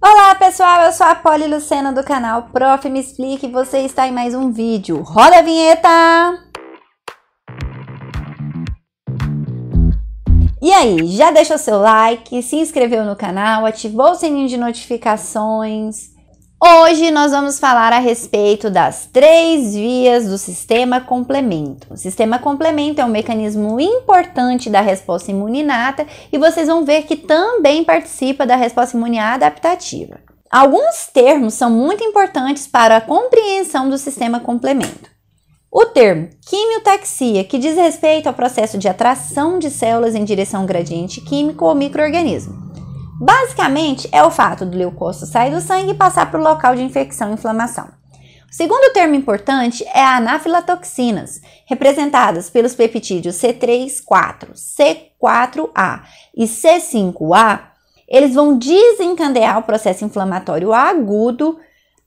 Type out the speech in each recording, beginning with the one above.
Olá pessoal, eu sou a Poli Lucena do canal Prof. Me Explique e você está em mais um vídeo. Roda a vinheta! E aí, já deixou seu like, se inscreveu no canal, ativou o sininho de notificações? Hoje nós vamos falar a respeito das 3 vias do sistema complemento. O sistema complemento é um mecanismo importante da resposta imune inata e vocês vão ver que também participa da resposta imune adaptativa. Alguns termos são muito importantes para a compreensão do sistema complemento. O termo quimiotaxia, que diz respeito ao processo de atração de células em direção ao gradiente químico ou micro-organismo. Basicamente, é o fato do leucócito sair do sangue e passar para o local de infecção e inflamação. O segundo termo importante é a anafilatoxinas, representadas pelos peptídeos C3, 4, C4A e C5A. Eles vão desencadear o processo inflamatório agudo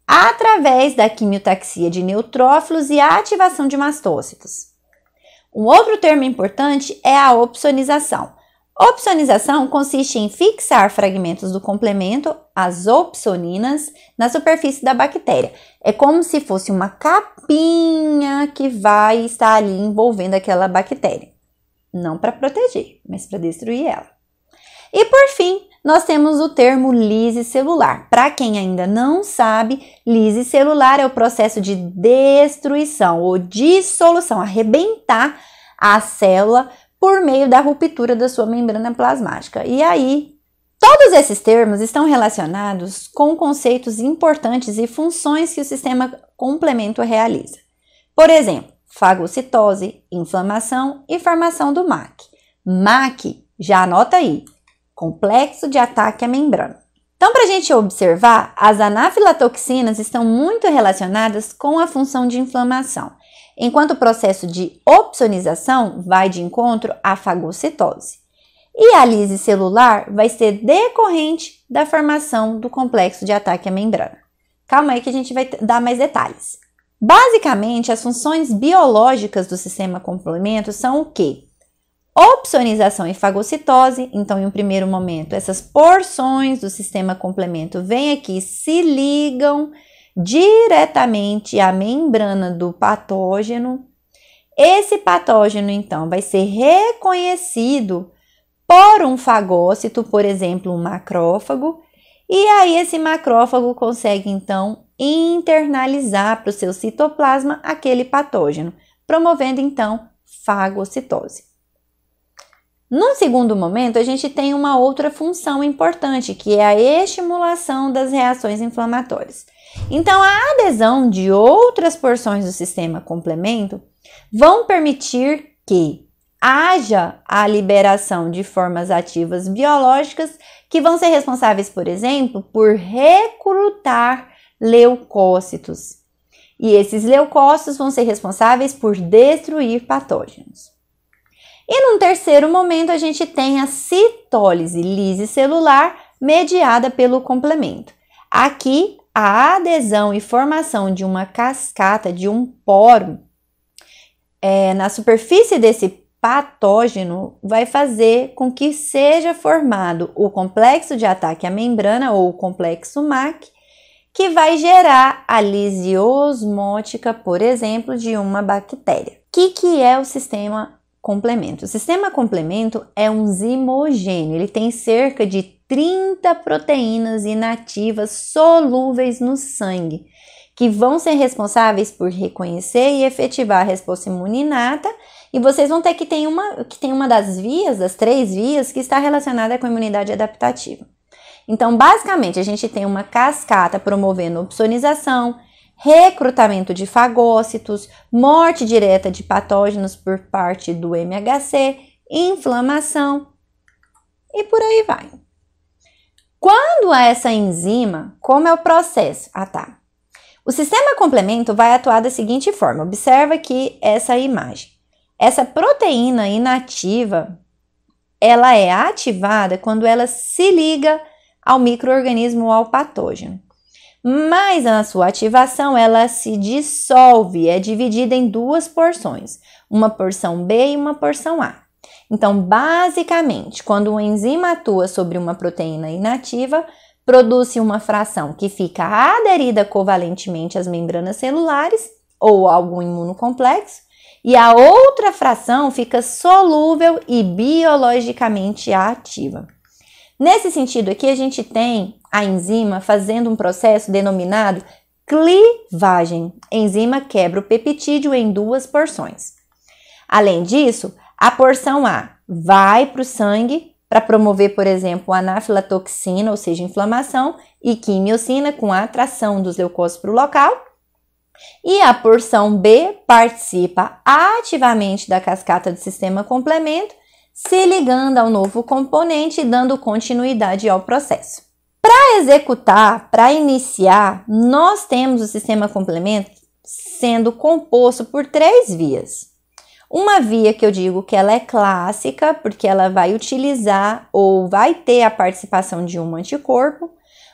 através da quimiotaxia de neutrófilos e a ativação de mastócitos. Um outro termo importante é a opsonização. Opsonização consiste em fixar fragmentos do complemento, as opsoninas, na superfície da bactéria. É como se fosse uma capinha que vai estar ali envolvendo aquela bactéria. Não para proteger, mas para destruir ela. E por fim, nós temos o termo lise celular. Para quem ainda não sabe, lise celular é o processo de destruição ou dissolução, arrebentar a célula por meio da ruptura da sua membrana plasmática. E aí, todos esses termos estão relacionados com conceitos importantes e funções que o sistema complemento realiza. Por exemplo, fagocitose, inflamação e formação do MAC. MAC, já anota aí, complexo de ataque à membrana. Então, para a gente observar, as anafilatoxinas estão muito relacionadas com a função de inflamação, enquanto o processo de opsonização vai de encontro à fagocitose. E a lise celular vai ser decorrente da formação do complexo de ataque à membrana. Calma aí que a gente vai dar mais detalhes. Basicamente, as funções biológicas do sistema complemento são o quê? Opsonização e fagocitose. Então, em um primeiro momento, essas porções do sistema complemento vêm aqui, se ligam diretamente à membrana do patógeno. Esse patógeno, então, vai ser reconhecido por um fagócito, por exemplo, um macrófago, e aí esse macrófago consegue, então, internalizar para o seu citoplasma aquele patógeno, promovendo, então, fagocitose. Num segundo momento, a gente tem uma outra função importante, que é a estimulação das reações inflamatórias. Então, a adesão de outras porções do sistema complemento vão permitir que haja a liberação de formas ativas biológicas que vão ser responsáveis, por exemplo, por recrutar leucócitos. E esses leucócitos vão ser responsáveis por destruir patógenos. E num terceiro momento, a gente tem a citólise lise celular mediada pelo complemento. Aqui, a adesão e formação de uma cascata, de um poro, na superfície desse patógeno vai fazer com que seja formado o complexo de ataque à membrana ou o complexo MAC, que vai gerar a lise osmótica, por exemplo, de uma bactéria. O que é o sistema complemento? O sistema complemento é um zimogênio, ele tem cerca de 30 proteínas inativas solúveis no sangue, que vão ser responsáveis por reconhecer e efetivar a resposta imune inata, e vocês vão ter que tem uma das vias, das 3 vias, que está relacionada com a imunidade adaptativa. Então, basicamente, a gente tem uma cascata promovendo opsonização, recrutamento de fagócitos, morte direta de patógenos por parte do MHC, inflamação e por aí vai. Quando há essa enzima, como é o processo? O sistema complemento vai atuar da seguinte forma, observa aqui essa imagem. Essa proteína inativa, ela é ativada quando ela se liga ao micro-organismo ou ao patógeno. Mas na sua ativação ela se dissolve, é dividida em 2 porções, uma porção B e uma porção A. Então, basicamente, quando uma enzima atua sobre uma proteína inativa, produz-se uma fração que fica aderida covalentemente às membranas celulares ou algum imunocomplexo, e a outra fração fica solúvel e biologicamente ativa. Nesse sentido aqui, a gente tem a enzima fazendo um processo denominado clivagem. A enzima quebra o peptídeo em 2 porções. Além disso, a porção A vai para o sangue para promover, por exemplo, anafilatoxina, ou seja, inflamação, e quimiocina com a atração dos leucócitos para o local. E a porção B participa ativamente da cascata do sistema complemento, se ligando ao novo componente e dando continuidade ao processo. Para executar, para iniciar, nós temos o sistema complemento sendo composto por 3 vias. Uma via que eu digo que ela é clássica, porque ela vai utilizar ou vai ter a participação de um anticorpo.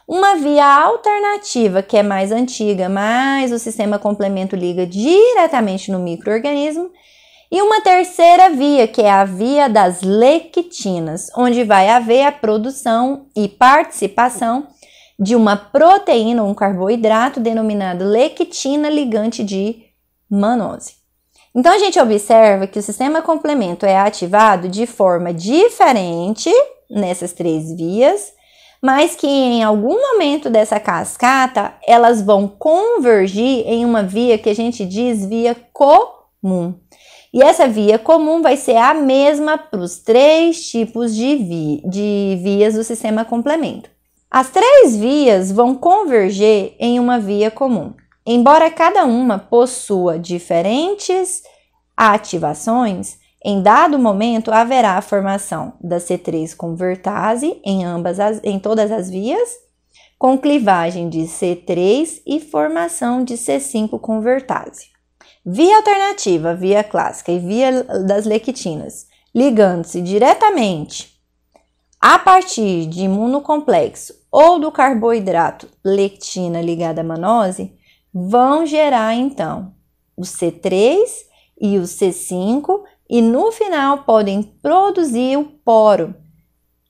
Uma via alternativa, que é mais antiga, mas o sistema complemento liga diretamente no micro-organismo. E uma terceira via, que é a via das lectinas, onde vai haver a produção e participação de uma proteína, um carboidrato denominado lectina ligante de mannose. Então, a gente observa que o sistema complemento é ativado de forma diferente nessas 3 vias, mas que em algum momento dessa cascata, elas vão convergir em uma via que a gente diz via comum. E essa via comum vai ser a mesma para os 3 tipos de vias do sistema complemento. As 3 vias vão converger em uma via comum. Embora cada uma possua diferentes ativações, em dado momento haverá a formação da C3 convertase em todas as vias, com clivagem de C3 e formação de C5 convertase. Via alternativa, via clássica e via das lectinas, ligando-se diretamente a partir de imunocomplexo ou do carboidrato lectina ligada à mannose, vão gerar então o C3 e o C5 e no final podem produzir o poro,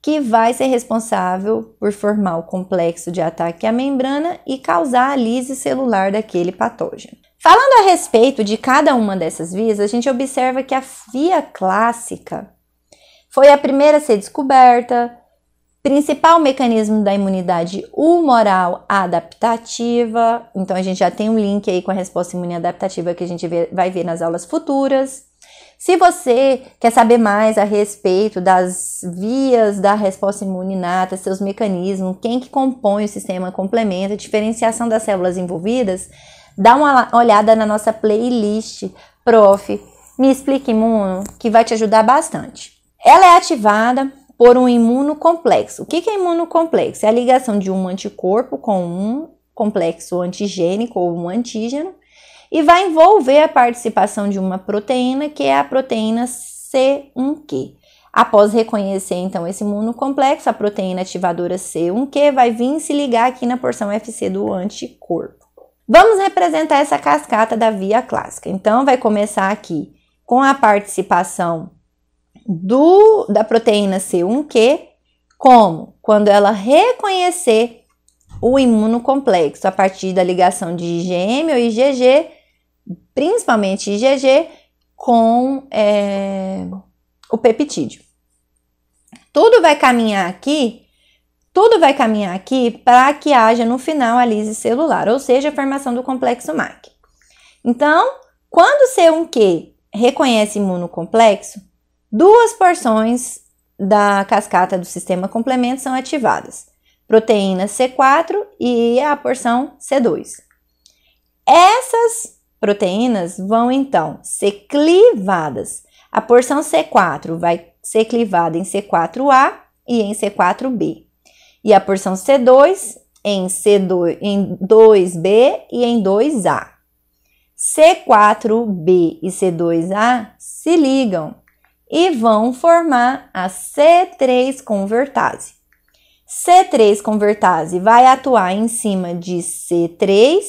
que vai ser responsável por formar o complexo de ataque à membrana e causar a lise celular daquele patógeno. Falando a respeito de cada uma dessas vias, a gente observa que a via clássica foi a primeira a ser descoberta, principal mecanismo da imunidade humoral adaptativa. Então, a gente já tem um link aí com a resposta imune adaptativa que a gente vai ver nas aulas futuras. Se você quer saber mais a respeito das vias da resposta imune inata, seus mecanismos, quem que compõe o sistema complemento, a diferenciação das células envolvidas, dá uma olhada na nossa playlist Prof. Me Explica Imuno, que vai te ajudar bastante. Ela é ativada por um imunocomplexo. O que é imunocomplexo? É a ligação de um anticorpo com um complexo antigênico ou um antígeno e vai envolver a participação de uma proteína, que é a proteína C1q. Após reconhecer, então, esse imunocomplexo, a proteína ativadora C1q vai vir se ligar aqui na porção FC do anticorpo. Vamos representar essa cascata da via clássica. Então, vai começar aqui com a participação da proteína C1q, como quando ela reconhecer o imunocomplexo a partir da ligação de IgM ou IgG, principalmente IgG, com o peptídeo. Tudo vai caminhar aqui para que haja no final a lise celular, ou seja, a formação do complexo MAC. Então, quando o C1q reconhece imunocomplexo, 2 porções da cascata do sistema complemento são ativadas, proteína C4 e a porção C2. Essas proteínas vão então ser clivadas. A porção C4 vai ser clivada em C4A e em C4B. E a porção C2 em 2B e em 2A. C4B e C2A se ligam e vão formar a C3 convertase. C3 convertase vai atuar em cima de C3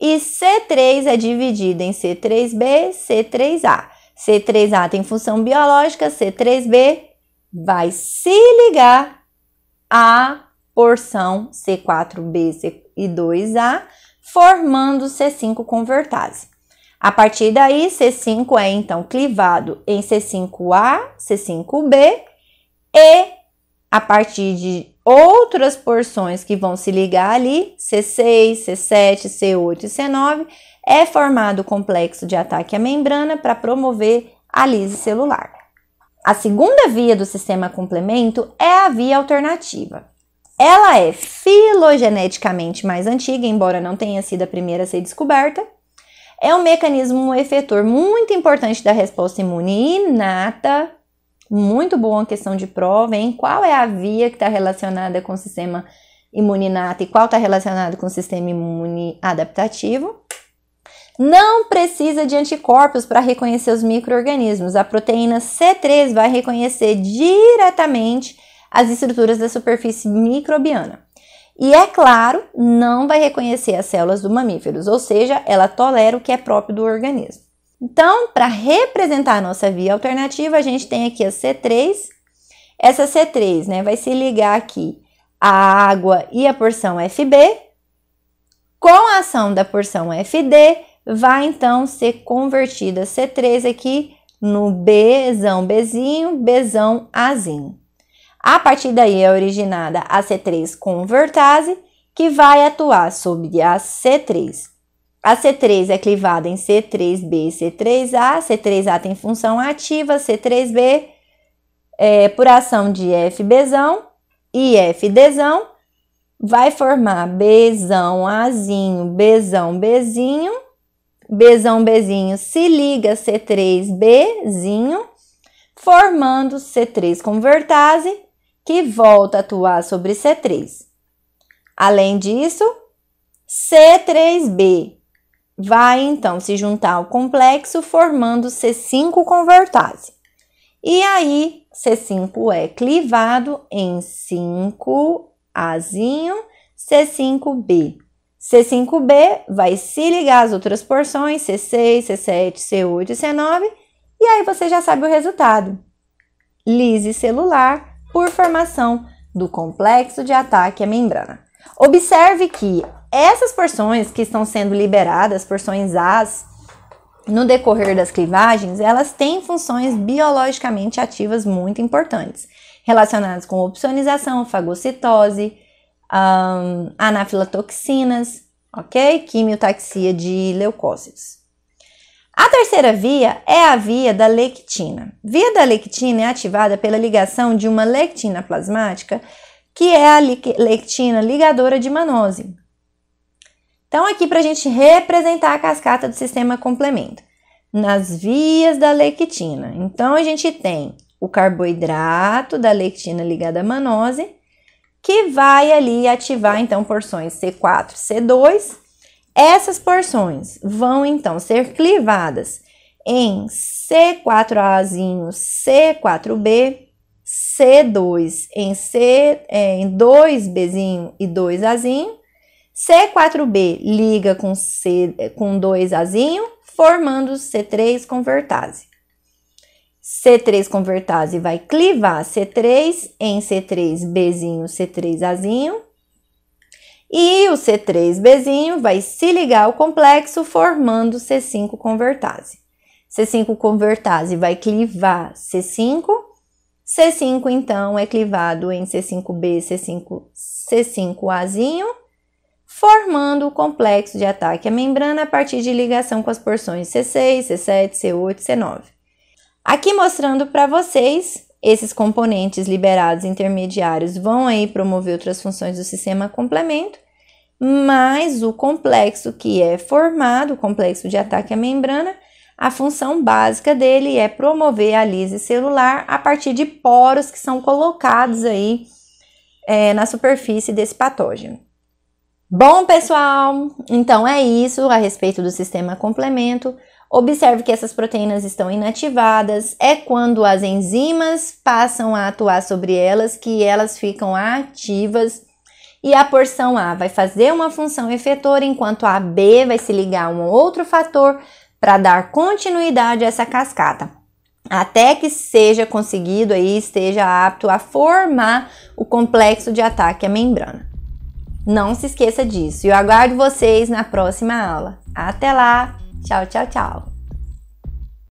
e C3 é dividida em C3B, C3A. C3A tem função biológica, C3B vai se ligar a porção C4B e 2A, formando C5 convertase. A partir daí, C5 é então clivado em C5A, C5B e a partir de outras porções que vão se ligar ali, C6, C7, C8 e C9, é formado o complexo de ataque à membrana para promover a lise celular. A segunda via do sistema complemento é a via alternativa. Ela é filogeneticamente mais antiga, embora não tenha sido a primeira a ser descoberta. É um mecanismo efetor muito importante da resposta imune inata. Muito boa questão de prova, hein? Qual é a via que está relacionada com o sistema imune inato e qual está relacionada com o sistema imune adaptativo? Não precisa de anticorpos para reconhecer os micro-organismos. A proteína C3 vai reconhecer diretamente as estruturas da superfície microbiana. E, é claro, não vai reconhecer as células dos mamíferos, ou seja, ela tolera o que é próprio do organismo. Então, para representar a nossa via alternativa, a gente tem aqui a C3. Essa C3, né, vai se ligar aqui à água e à porção FB. Com a ação da porção FD, vai então ser convertida C3 aqui no Bzão Bzinho, Bzão Azinho. A partir daí é originada a C3 convertase, que vai atuar sobre a C3. A C3 é clivada em C3B e C3A. C3A tem função ativa, C3B por ação de FBzão e FDzão vai formar Bzão Azinho, Bzão Bzinho. Bzão Bzinho se liga a C3Bzinho, formando C3 convertase, que volta a atuar sobre C3. Além disso, C3B vai então se juntar ao complexo, formando C5 convertase. E aí, C5 é clivado em 5Azinho, C5B. C5B vai se ligar às outras porções, C6, C7, C8 e C9, e aí você já sabe o resultado. Lise celular por formação do complexo de ataque à membrana. Observe que essas porções que estão sendo liberadas, porções As, no decorrer das clivagens, elas têm funções biologicamente ativas muito importantes, relacionadas com opsonização, fagocitose, anafilatoxinas, ok? Quimiotaxia de leucócitos. A terceira via é a via da lectina. Via da lectina é ativada pela ligação de uma lectina plasmática, que é a lectina ligadora de Manose. Então, aqui para a gente representar a cascata do sistema complemento. Nas vias da lectina. Então, a gente tem o carboidrato da lectina ligada à Manose, que vai ali ativar, então, porções C4, C2. Essas porções vão, então, ser clivadas em C4Azinho, C4B, C2 em 2Bzinho e 2Azinho. C4B liga com 2Azinho, formando C3 convertase. C3 convertase vai clivar C3 em C3Bzinho, C3Azinho. E o C3Bzinho vai se ligar ao complexo, formando C5 convertase. C5 convertase vai clivar C5. C5, então, é clivado em C5B, C5Azinho, formando o complexo de ataque à membrana a partir de ligação com as porções C6, C7, C8 e C9. Aqui mostrando para vocês, esses componentes liberados intermediários vão aí promover outras funções do sistema complemento, mas o complexo que é formado, o complexo de ataque à membrana, a função básica dele é promover a lise celular a partir de poros que são colocados aí na superfície desse patógeno. Bom, pessoal, então é isso a respeito do sistema complemento. Observe que essas proteínas estão inativadas, é quando as enzimas passam a atuar sobre elas que elas ficam ativas e a porção A vai fazer uma função efetora, enquanto a B vai se ligar a um outro fator para dar continuidade a essa cascata. até que seja conseguido aí, esteja apto a formar o complexo de ataque à membrana. Não se esqueça disso. Eu aguardo vocês na próxima aula. Até lá! Tchau, tchau, tchau!